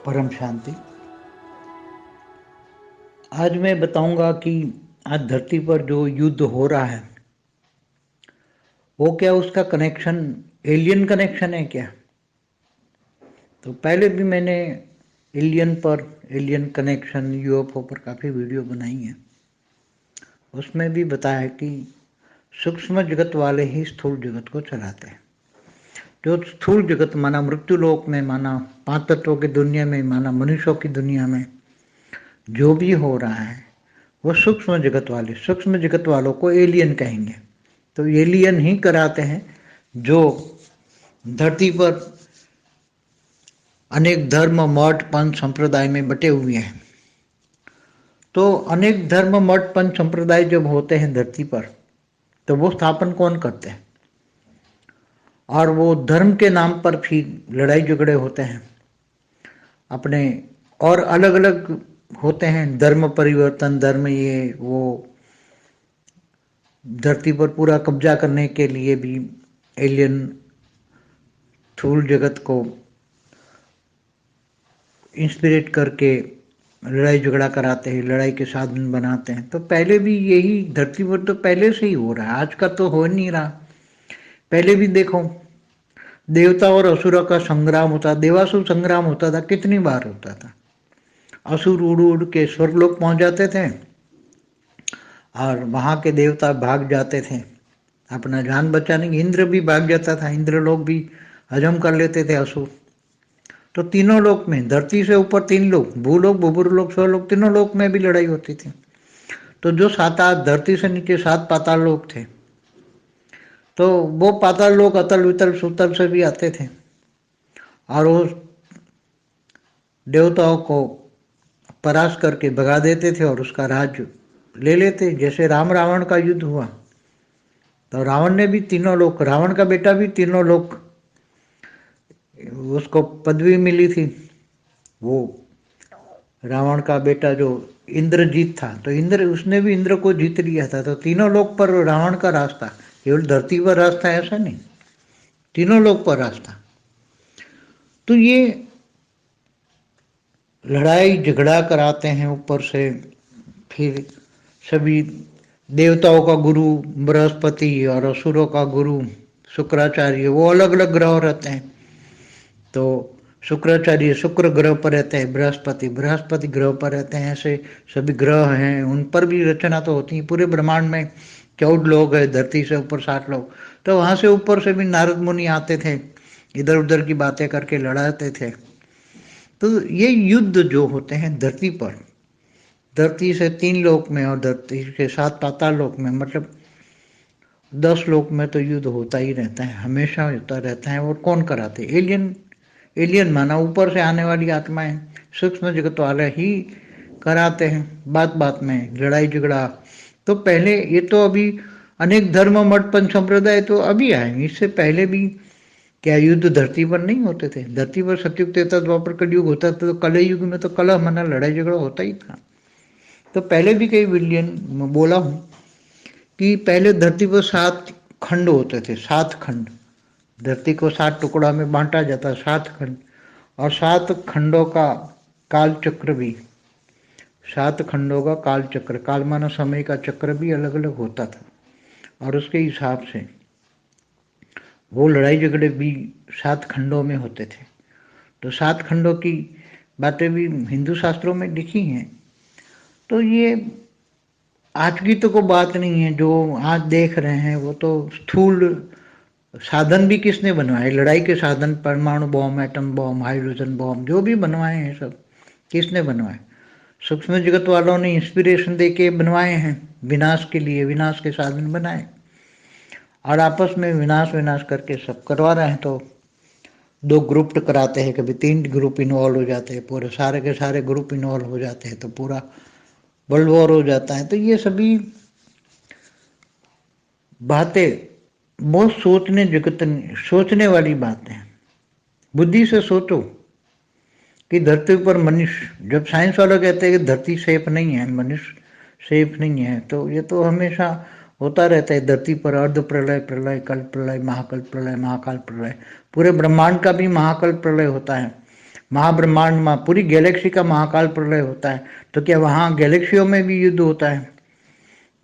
परम शांति। आज मैं बताऊंगा कि आज धरती पर जो युद्ध हो रहा है वो क्या उसका कनेक्शन एलियन कनेक्शन है क्या। तो पहले भी मैंने एलियन कनेक्शन यूएफओ पर काफ़ी वीडियो बनाई है। उसमें भी बताया कि सूक्ष्म जगत वाले ही स्थूल जगत को चलाते हैं। जो स्थूल जगत माना मृत्यु लोक में, माना पांच तत्वों की दुनिया में, माना मनुष्यों की दुनिया में जो भी हो रहा है वो सूक्ष्म जगत वालों को एलियन कहेंगे। तो एलियन ही कराते हैं जो धरती पर अनेक धर्म मठ पंथ संप्रदाय में बटे हुए हैं। तो अनेक धर्म मठ पंथ संप्रदाय जब होते हैं धरती पर तो वो स्थापन कौन करते हैं, और वो धर्म के नाम पर फिर लड़ाई झगड़े होते हैं अपने, और अलग अलग होते हैं धर्म परिवर्तन, धर्म ये वो, धरती पर पूरा कब्जा करने के लिए भी एलियन स्थूल जगत को इंस्पिरेट करके लड़ाई झगड़ा कराते हैं, लड़ाई के साधन बनाते हैं। तो पहले भी यही धरती पर तो पहले से ही हो रहा है, आज का तो हो नहीं रहा। पहले भी देखो देवता और असुरों का संग्राम होता, देवासुर संग्राम होता था, कितनी बार होता था। असुर उड़ उड़ के स्वर्गलोक पहुंच जाते थे और वहां के देवता भाग जाते थे अपना जान बचाने। इंद्र भी भाग जाता था, इंद्र लोग भी हजम कर लेते थे असुर। तो तीनों लोक में, धरती से ऊपर तीन लोग, भूलोक भूपुरलोक स्वलोक, तीनों लोक में भी लड़ाई होती थी। तो जो सात आठ, धरती से नीचे सात पाताल लोक थे, तो वो पाताल लोक अतल वितल सुतल से भी आते थे और वो देवताओं को परास्त करके भगा देते थे और उसका राज्य ले लेते। जैसे राम रावण का युद्ध हुआ तो रावण ने भी तीनों लोक, रावण का बेटा भी तीनों लोक, उसको पदवी मिली थी। वो रावण का बेटा जो इंद्रजीत था, तो इंद्र, उसने भी इंद्र को जीत लिया था। तो तीनों लोक पर रावण का रास्ता, केवल धरती पर रास्ता ऐसा नहीं, तीनों लोक पर रास्ता। तो ये लड़ाई झगड़ा कराते हैं ऊपर से। फिर सभी देवताओं का गुरु बृहस्पति और असुरों का गुरु शुक्राचार्य, वो अलग अलग ग्रह रहते हैं। तो शुक्राचार्य शुक्र ग्रह पर रहते हैं, बृहस्पति ग्रह पर रहते हैं। ऐसे सभी ग्रह हैं, उन पर भी रचना तो होती है। पूरे ब्रह्मांड में 14 लोग हैं, धरती से ऊपर 60 लोग। तो वहां से ऊपर से भी नारद मुनि आते थे, इधर उधर की बातें करके लड़ाते थे। तो ये युद्ध जो होते हैं धरती पर, धरती से तीन लोक में और धरती के सात पाताल लोक में, मतलब 10 लोक में तो युद्ध होता ही रहता है, हमेशा होता रहता है। और कौन कराते? एलियन। एलियन माना ऊपर से आने वाली आत्माएं, सूक्ष्म जगत वाले ही कराते हैं बात बात में लड़ाई झगड़ा। तो पहले ये तो अभी अनेक धर्म मठ पंथ संप्रदाय तो अभी आए, इससे पहले भी क्या युद्ध धरती पर नहीं होते थे? धरती पर सतयुग त्रेता द्वापर कलयुग होता था, तो कलयुग युग में तो कलह मना लड़ाई झगड़ा होता ही था। तो पहले भी कई विलियन बोला हूँ कि पहले धरती पर 7 खंड होते थे, 7 खंड। धरती को 7 टुकड़ा में बांटा जाता, 7 खंड। और 7 खंडों का काल चक्र भी, 7 खंडों का काल चक्र, काल माना समय का चक्र भी अलग अलग होता था। और उसके हिसाब से वो लड़ाई झगड़े भी 7 खंडों में होते थे। तो 7 खंडों की बातें भी हिंदू शास्त्रों में लिखी हैं। तो ये आज की तो कोई बात नहीं है। जो आज देख रहे हैं वो तो स्थूल साधन भी किसने बनवाए, लड़ाई के साधन, परमाणु bomb, atom bomb, hydrogen bomb, जो भी बनवाए हैं सब किसने बनवाए? सूक्ष्म जगत वालों ने इंस्पिरेशन दे के बनवाए हैं, विनाश के लिए, विनाश के साधन बनाए और आपस में विनाश विनाश करके सब करवा रहे हैं। तो 2 ग्रुप कराते हैं, कभी 3 ग्रुप इन्वॉल्व हो जाते हैं, पूरे सारे के सारे ग्रुप इन्वॉल्व हो जाते हैं, तो पूरा वर्ल्ड वॉर हो जाता है। तो ये सभी बातें बहुत सोचने वाली बातें हैं। बुद्धि से सोचो कि धरती पर मनुष्य, जब साइंस वाले कहते हैं कि धरती सेफ नहीं है, मनुष्य सेफ नहीं है, तो ये तो हमेशा होता रहता है। धरती पर अर्ध प्रलय, प्रलय, कल्प प्रलय, महाकल्प प्रलय, महाकाल प्रलय, पूरे ब्रह्मांड का भी महाकल्प प्रलय होता है। महाब्रह्मांड में पूरी गैलेक्सी का महाकाल प्रलय होता है, तो क्या वहाँ गैलेक्सियों में भी युद्ध होता है?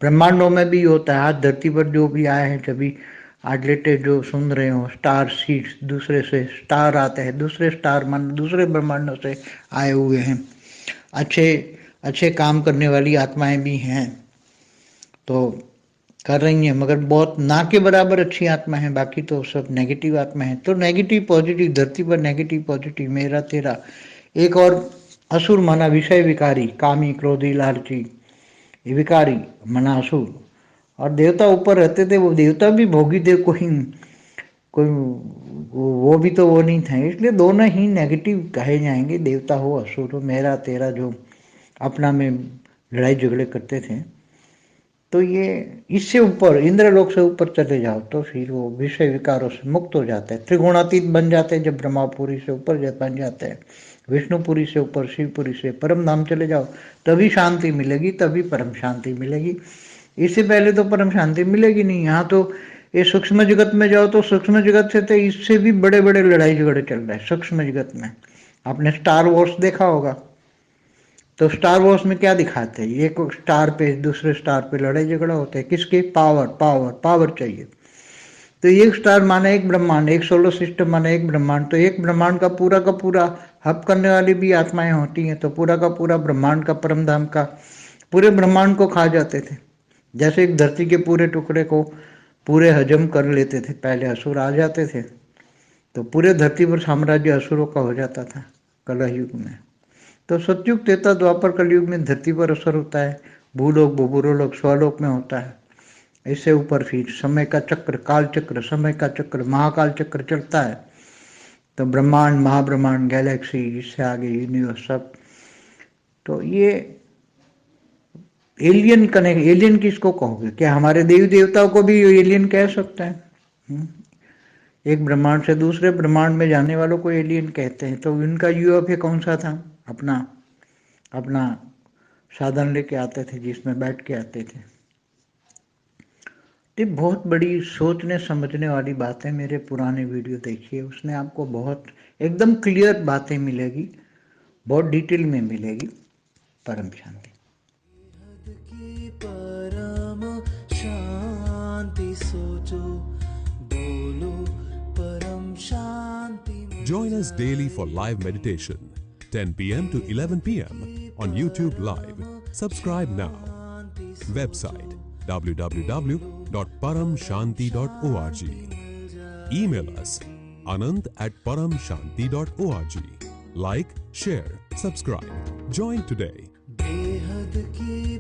ब्रह्मांडों में भी होता है। आज धरती पर जो भी आए हैं, जब भी आज लेटेस्ट जो सुन रहे हो, स्टार सीड्स, दूसरे से स्टार आते हैं, दूसरे स्टार मान दूसरे ब्रह्मांडों से आए हुए हैं। अच्छे अच्छे काम करने वाली आत्माएं भी हैं, तो कर रही हैं, मगर बहुत ना के बराबर अच्छी आत्मा है, बाकी तो सब नेगेटिव आत्मा है। तो नेगेटिव पॉजिटिव, धरती पर नेगेटिव पॉजिटिव, मेरा तेरा। एक और असुर माना विषय विकारी, कामी क्रोधी लालची, ये विकारी मना असुर। और देवता ऊपर रहते थे, वो देवता भी भोगी थे, कोई वो भी तो वो नहीं थे, इसलिए दोनों ही नेगेटिव कहे जाएंगे, देवता हो असुर हो, मेरा तेरा जो अपना में लड़ाई झगड़े करते थे। तो ये इससे ऊपर इंद्रलोक से ऊपर चले जाओ तो फिर वो विषय विकारों से मुक्त हो जाते हैं, त्रिगुणातीत बन जाते हैं। जब ब्रह्मापुरी से ऊपर बन जाते हैं, विष्णुपुरी से ऊपर, शिवपुरी से परम धाम चले जाओ, तभी शांति मिलेगी, तभी परम शांति मिलेगी। इससे पहले तो परम शांति मिलेगी नहीं। यहाँ तो ये सूक्ष्म जगत में जाओ तो सूक्ष्म जगत से तो इससे भी बड़े बड़े लड़ाई झगड़े चल रहे हैं सूक्ष्म जगत में। आपने स्टार वॉर्स देखा होगा, तो स्टार वॉर्स में क्या दिखाते हैं, एक स्टार पे दूसरे स्टार पे लड़ाई झगड़ा होता है, किसके? पावर पावर पावर चाहिए। तो एक स्टार माने एक ब्रह्मांड, एक सोलर सिस्टम माने एक ब्रह्मांड, तो एक ब्रह्मांड का पूरा हब करने वाली भी आत्माएं होती हैं, तो पूरा ब्रह्मांड का, परम धाम का, पूरे ब्रह्मांड को खा जाते थे। जैसे एक धरती के पूरे टुकड़े को पूरे हजम कर लेते थे, पहले असुर आ जाते थे तो पूरे धरती पर साम्राज्य असुरों का हो जाता था कलह युग में। तो सतयुग, त्रेता, द्वापर, कलयुग में धरती पर असर होता है, भूलोक भूभुरोलोक स्वलोक में होता है। इससे ऊपर फिर समय का चक्र, काल चक्र, समय का चक्र, महाकाल चक्र चलता है। तो ब्रह्मांड, महाब्रह्मांड, गैलेक्सी, इससे आगे यूनिवर्स सब। तो ये एलियन कनेक्ट, एलियन किसको कहोगे? क्या हमारे देवी देवताओं को भी एलियन कह सकते हैं? एक ब्रह्मांड से दूसरे ब्रह्मांड में जाने वालों को एलियन कहते हैं। तो इनका यूएफए कौन सा था? अपना अपना साधन लेके आते थे, जिसमें बैठ के आते थे। ये बहुत बड़ी सोचने समझने वाली बात है। मेरे पुराने वीडियो देखिए, उसमें आपको बहुत एकदम क्लियर बातें मिलेगी, बहुत डिटेल में मिलेगी। परम शांति। परम शांति सोचो, बोलो परम शांति। Join us daily for live meditation, 10 p.m. to 11 p.m. on YouTube Live. Subscribe now. Website www.paramshanti.org. Email us anant@paramshanti.org. Like, share, subscribe. Join today. बेहद की